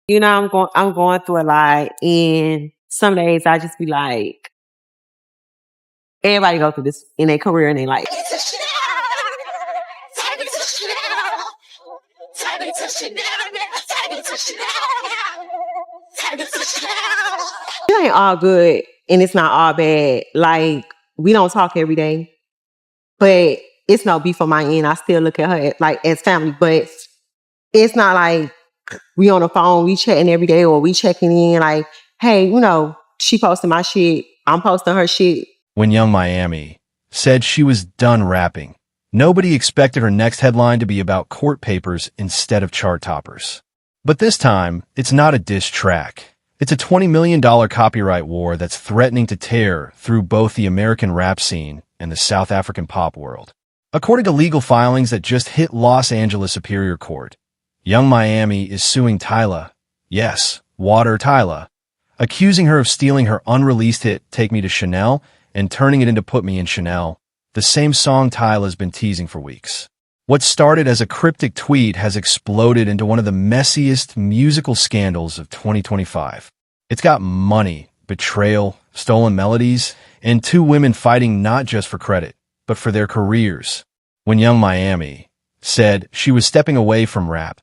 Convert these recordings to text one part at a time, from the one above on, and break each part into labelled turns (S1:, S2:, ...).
S1: I'm going through a lot, and some days I just be like, everybody go through this in their career, and they like, it ain't all good, and it's not all bad. Like, we don't talk every day, but it's no beef on my end. I still look at her as family, but it's not like we on the phone, we chatting every day, or we checking in like, hey, she posting my shit, I'm posting her shit.
S2: When Young Miami said she was done rapping, nobody expected her next headline to be about court papers instead of chart toppers. But this time, it's not a diss track. It's a $20 million copyright war that's threatening to tear through both the American rap scene and the South African pop world. According to legal filings that just hit Los Angeles Superior Court, Young Miami is suing Tyla, yes, Water Tyla, accusing her of stealing her unreleased hit Take Me to Chanel and turning it into Put Me in Chanel, the same song Tyla's been teasing for weeks. What started as a cryptic tweet has exploded into one of the messiest musical scandals of 2025. It's got money, betrayal, stolen melodies, and two women fighting not just for credit, but for their careers. When Young Miami said she was stepping away from rap,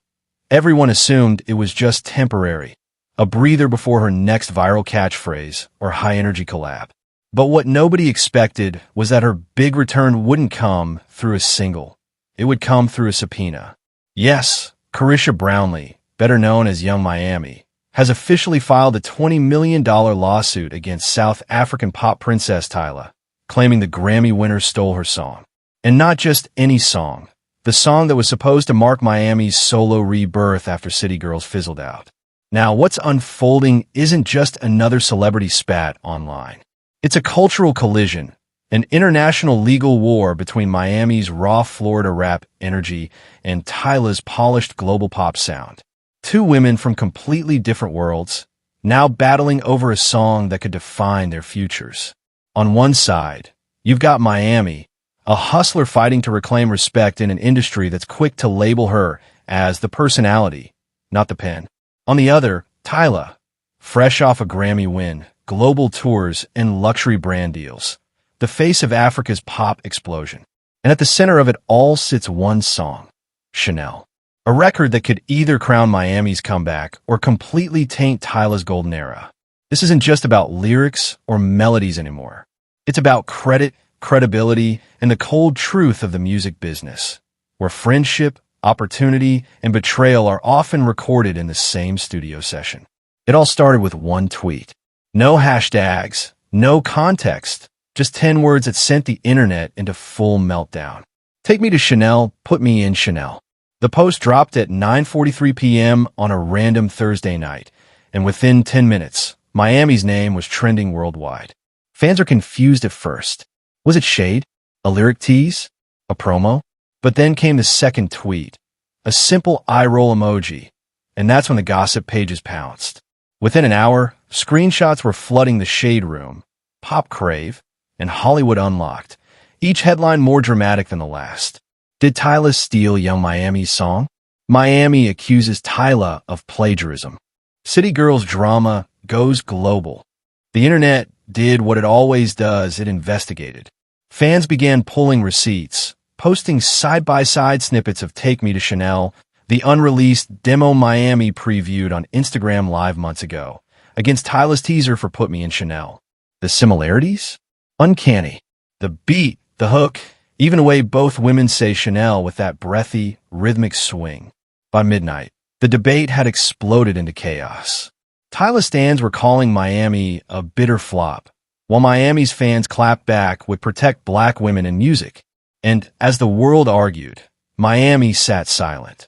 S2: everyone assumed it was just temporary, a breather before her next viral catchphrase or high-energy collab. But what nobody expected was that her big return wouldn't come through a single. It would come through a subpoena. Yes, Carisha Brownlee, better known as Young Miami, has officially filed a $20 million lawsuit against South African pop princess Tyla, claiming the Grammy winner stole her song. And not just any song, the song that was supposed to mark Miami's solo rebirth after City Girls fizzled out. Now, what's unfolding isn't just another celebrity spat online. It's a cultural collision, an international legal war between Miami's raw Florida rap energy and Tyla's polished global pop sound. Two women from completely different worlds, now battling over a song that could define their futures. On one side, you've got Miami, a hustler fighting to reclaim respect in an industry that's quick to label her as the personality, not the pen. On the other, Tyla, fresh off a Grammy win, global tours, and luxury brand deals, the face of Africa's pop explosion. And at the center of it all sits one song, Chanel. A record that could either crown Miami's comeback or completely taint Tyla's golden era. This isn't just about lyrics or melodies anymore. It's about credit, credibility, and the cold truth of the music business, where friendship, opportunity, and betrayal are often recorded in the same studio session. It all started with one tweet. No hashtags, no context, just 10 words that sent the internet into full meltdown. Take me to Chanel, put me in Chanel. The post dropped at 9:43 p.m. on a random Thursday night, and within 10 minutes, Miami's name was trending worldwide. Fans are confused at first. Was it shade? A lyric tease? A promo? But then came the second tweet, a simple eye-roll emoji, and that's when the gossip pages pounced. Within an hour, screenshots were flooding the Shade Room, Pop Crave, and Hollywood Unlocked, each headline more dramatic than the last. Did Tyla steal Young Miami's song? Miami accuses Tyla of plagiarism. City Girls drama goes global. The internet did what it always does, it investigated. Fans began pulling receipts, posting side-by-side snippets of Take Me to Chanel, the unreleased demo Miami previewed on Instagram Live months ago, against Tyla's teaser for Put Me in Chanel. The similarities? Uncanny. The beat, the hook, even the way both women say Chanel with that breathy, rhythmic swing. By midnight, the debate had exploded into chaos. Tyla stans were calling Miami a bitter flop, while Miami's fans clapped back with Protect Black Women in Music. And as the world argued, Miami sat silent,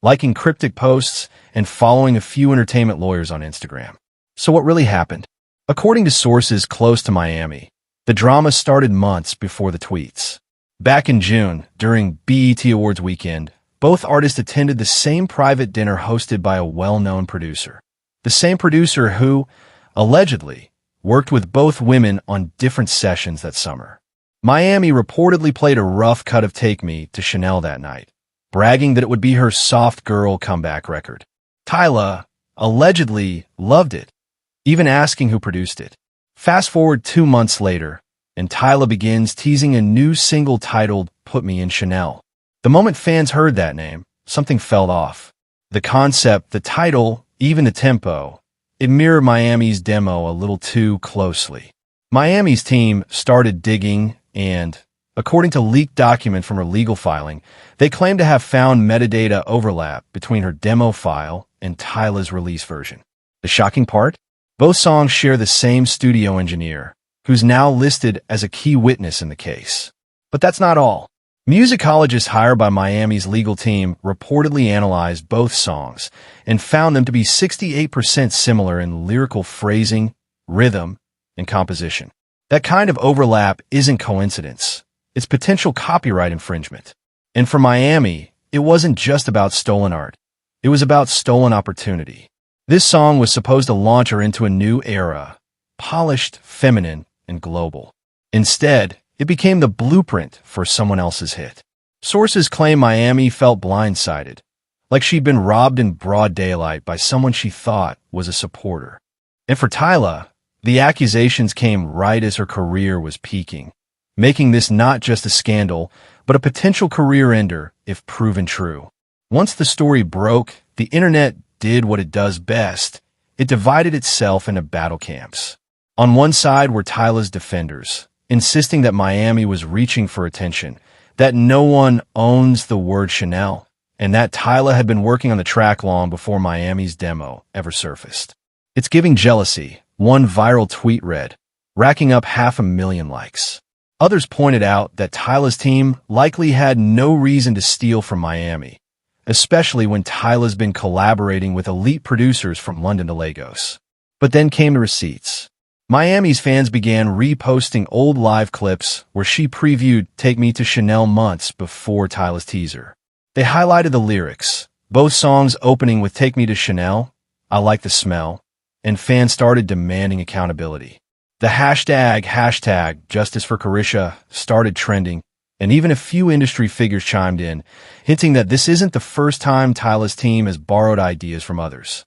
S2: liking cryptic posts and following a few entertainment lawyers on Instagram. So what really happened? According to sources close to Miami, the drama started months before the tweets. Back in June, during BET Awards weekend, both artists attended the same private dinner hosted by a well-known producer. The same producer who, allegedly, worked with both women on different sessions that summer. Miami reportedly played a rough cut of Take Me to Chanel that night, bragging that it would be her soft girl comeback record. Tyla, allegedly loved it, even asking who produced it. Fast forward 2 months later, and Tyla begins teasing a new single titled Put Me in Chanel. The moment fans heard that name, something fell off. The concept, the title, even the tempo, it mirrored Miami's demo a little too closely. Miami's team started digging and, according to leaked document from her legal filing, they claim to have found metadata overlap between her demo file and Tyla's release version. The shocking part? Both songs share the same studio engineer, who's now listed as a key witness in the case. But that's not all. Musicologists hired by Miami's legal team reportedly analyzed both songs and found them to be 68% similar in lyrical phrasing, rhythm, and composition. That kind of overlap isn't coincidence. It's potential copyright infringement. And for Miami, it wasn't just about stolen art. It was about stolen opportunity. This song was supposed to launch her into a new era, polished, feminine, and global. Instead, it became the blueprint for someone else's hit. Sources claim Miami felt blindsided, like she'd been robbed in broad daylight by someone she thought was a supporter. And for Tyla, the accusations came right as her career was peaking, making this not just a scandal, but a potential career ender if proven true. Once the story broke, the internet did what it does best. It divided itself into battle camps. On one side were Tyla's defenders, insisting that Miami was reaching for attention, that no one owns the word Chanel, and that Tyla had been working on the track long before Miami's demo ever surfaced. It's giving jealousy, one viral tweet read, racking up 500,000 likes. Others pointed out that Tyla's team likely had no reason to steal from Miami, especially when Tyla's been collaborating with elite producers from London to Lagos. But then came the receipts. Miami's fans began reposting old live clips where she previewed Take Me to Chanel months before Tyla's teaser. They highlighted the lyrics, both songs opening with Take Me to Chanel, I Like the Smell, and fans started demanding accountability. The hashtag Justice for Carisha started trending, and even a few industry figures chimed in, hinting that this isn't the first time Tyla's team has borrowed ideas from others.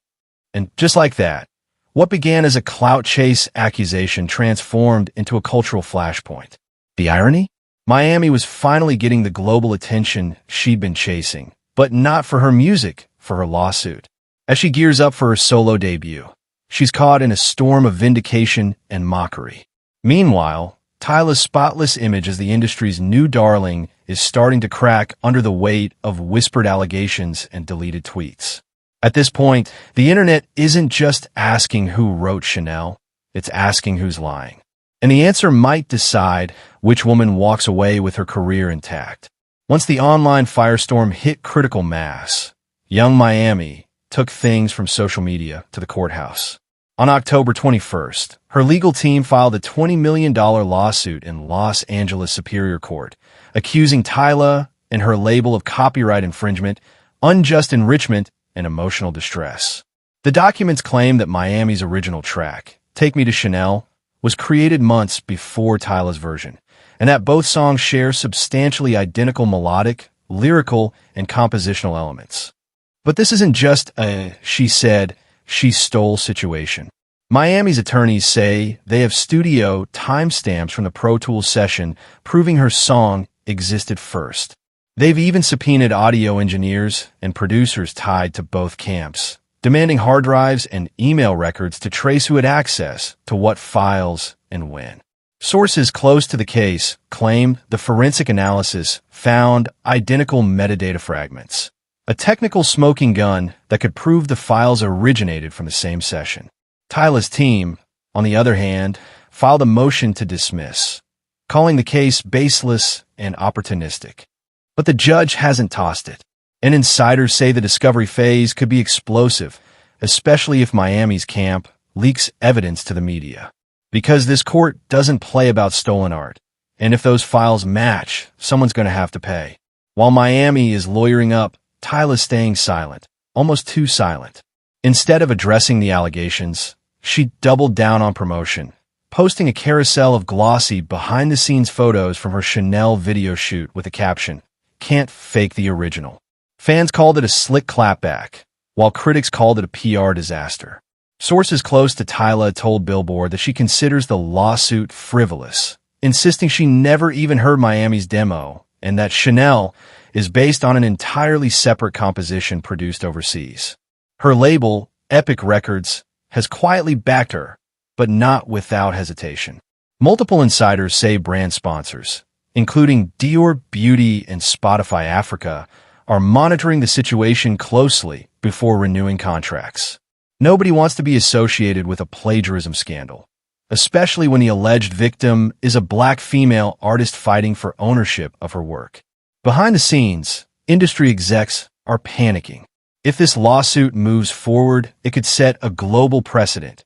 S2: And just like that, what began as a clout chase accusation transformed into a cultural flashpoint. The irony? Miami was finally getting the global attention she'd been chasing, but not for her music, for her lawsuit. As she gears up for her solo debut, she's caught in a storm of vindication and mockery. Meanwhile, Tyla's spotless image as the industry's new darling is starting to crack under the weight of whispered allegations and deleted tweets. At this point, the internet isn't just asking who wrote Chanel, it's asking who's lying. And the answer might decide which woman walks away with her career intact. Once the online firestorm hit critical mass, young Miami took things from social media to the courthouse. On October 21st, her legal team filed a $20 million lawsuit in Los Angeles Superior Court, accusing Tyla and her label of copyright infringement, unjust enrichment, and emotional distress. The documents claim that Miami's original track, Take Me to Chanel, was created months before Tyla's version, and that both songs share substantially identical melodic, lyrical, and compositional elements. But this isn't just a she said, she stole situation. Miami's attorneys say they have studio timestamps from the Pro Tools session proving her song existed first. They've even subpoenaed audio engineers and producers tied to both camps, demanding hard drives and email records to trace who had access to what files and when. Sources close to the case claim the forensic analysis found identical metadata fragments, a technical smoking gun that could prove the files originated from the same session. Tyla's team, on the other hand, filed a motion to dismiss, calling the case baseless and opportunistic. But the judge hasn't tossed it, and insiders say the discovery phase could be explosive, especially if Miami's camp leaks evidence to the media. Because this court doesn't play about stolen art, and if those files match, someone's going to have to pay. While Miami is lawyering up, Tyla's staying silent, almost too silent. Instead of addressing the allegations, she doubled down on promotion, posting a carousel of glossy behind-the-scenes photos from her Chanel video shoot with a caption, "Can't fake the original." Fans called it a slick clapback, while critics called it a PR disaster. Sources close to Tyla told Billboard that she considers the lawsuit frivolous, insisting she never even heard Miami's demo and that Chanel is based on an entirely separate composition produced overseas. Her label, Epic Records, has quietly backed her, but not without hesitation. Multiple insiders say brand sponsors, including Dior Beauty and Spotify Africa, are monitoring the situation closely before renewing contracts. Nobody wants to be associated with a plagiarism scandal, especially when the alleged victim is a black female artist fighting for ownership of her work. Behind the scenes, industry execs are panicking. If this lawsuit moves forward, it could set a global precedent,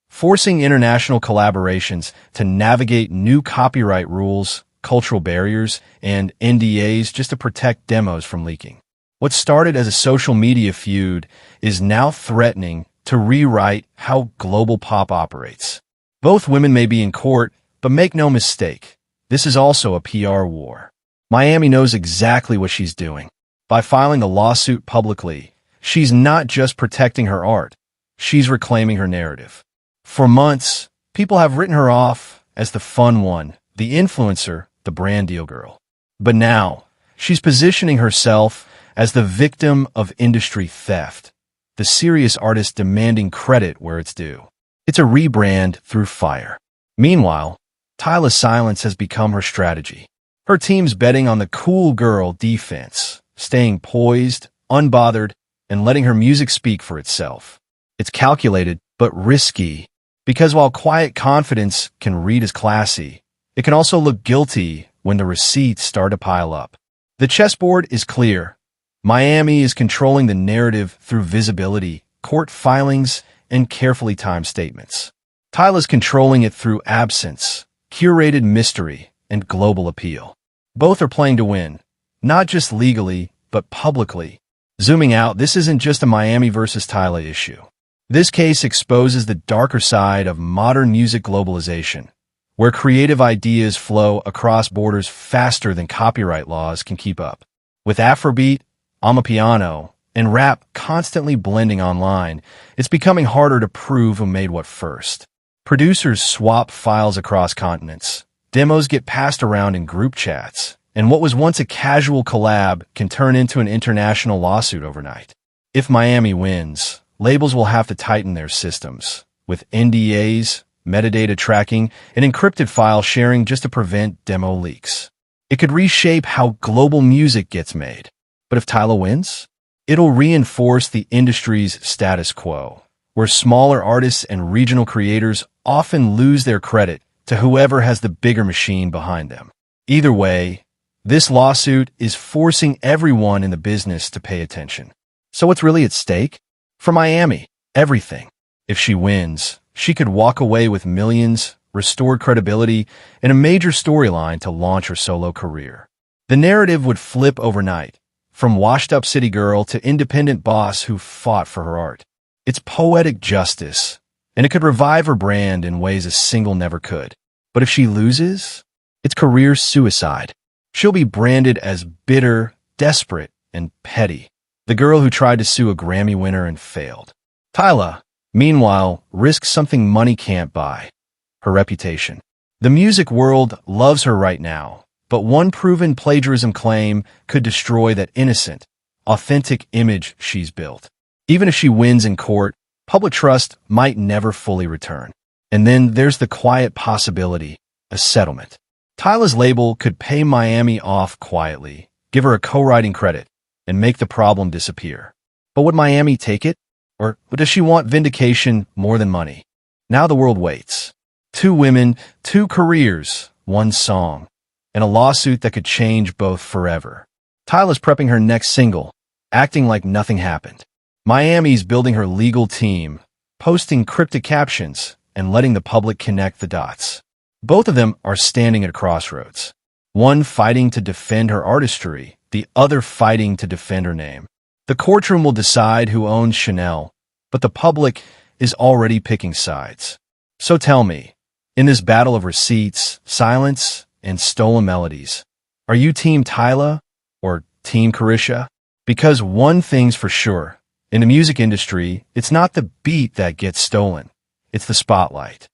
S2: forcing international collaborations to navigate new copyright rules, cultural barriers, and NDAs just to protect demos from leaking. What started as a social media feud is now threatening to rewrite how global pop operates. Both women may be in court, but make no mistake, this is also a PR war. Miami knows exactly what she's doing. By filing the lawsuit publicly, she's not just protecting her art, she's reclaiming her narrative. For months, people have written her off as the fun one, the influencer, the brand deal girl. But now, she's positioning herself as the victim of industry theft, the serious artist demanding credit where it's due. It's a rebrand through fire. Meanwhile, Tyla's silence has become her strategy. Her team's betting on the cool girl defense, staying poised, unbothered, and letting her music speak for itself. It's calculated, but risky, because while quiet confidence can read as classy, it can also look guilty when the receipts start to pile up. The chessboard is clear. Miami is controlling the narrative through visibility, court filings, and carefully timed statements. Tyla's controlling it through absence, curated mystery, and global appeal. Both are playing to win, not just legally, but publicly. Zooming out, this isn't just a Miami versus Tyla issue. This case exposes the darker side of modern music globalization, where creative ideas flow across borders faster than copyright laws can keep up. With Afrobeat, Amapiano, and rap constantly blending online, it's becoming harder to prove who made what first. Producers swap files across continents, demos get passed around in group chats, and what was once a casual collab can turn into an international lawsuit overnight. If Miami wins, labels will have to tighten their systems, with NDAs, metadata tracking, and encrypted file sharing just to prevent demo leaks. It could reshape how global music gets made. But if Tyla wins, it'll reinforce the industry's status quo, where smaller artists and regional creators often lose their credit to whoever has the bigger machine behind them. Either way, this lawsuit is forcing everyone in the business to pay attention. So what's really at stake? For Miami, everything. If she wins, she could walk away with millions, restored credibility, and a major storyline to launch her solo career. The narrative would flip overnight, from washed-up city girl to independent boss who fought for her art. It's poetic justice, and it could revive her brand in ways a single never could. But if she loses, it's career suicide. She'll be branded as bitter, desperate, and petty, the girl who tried to sue a Grammy winner and failed. Tyla, meanwhile, risks something money can't buy: her reputation. The music world loves her right now, but one proven plagiarism claim could destroy that innocent, authentic image she's built. Even if she wins in court, public trust might never fully return. And then there's the quiet possibility: a settlement. Tyla's label could pay Miami off quietly, give her a co-writing credit, and make the problem disappear. But would Miami take it? Or does she want vindication more than money? Now the world waits. 2 women, 2 careers, 1 song, and a lawsuit that could change both forever. Tyla's prepping her next single, acting like nothing happened. Miami's building her legal team, posting cryptic captions, and letting the public connect the dots. Both of them are standing at a crossroads. One fighting to defend her artistry, the other fighting to defend her name. The courtroom will decide who owns Chanel, but the public is already picking sides. So tell me, in this battle of receipts, silence, and stolen melodies, are you Team Tyla or Team Carisha? Because one thing's for sure, In the music industry, it's not the beat that gets stolen. It's the spotlight.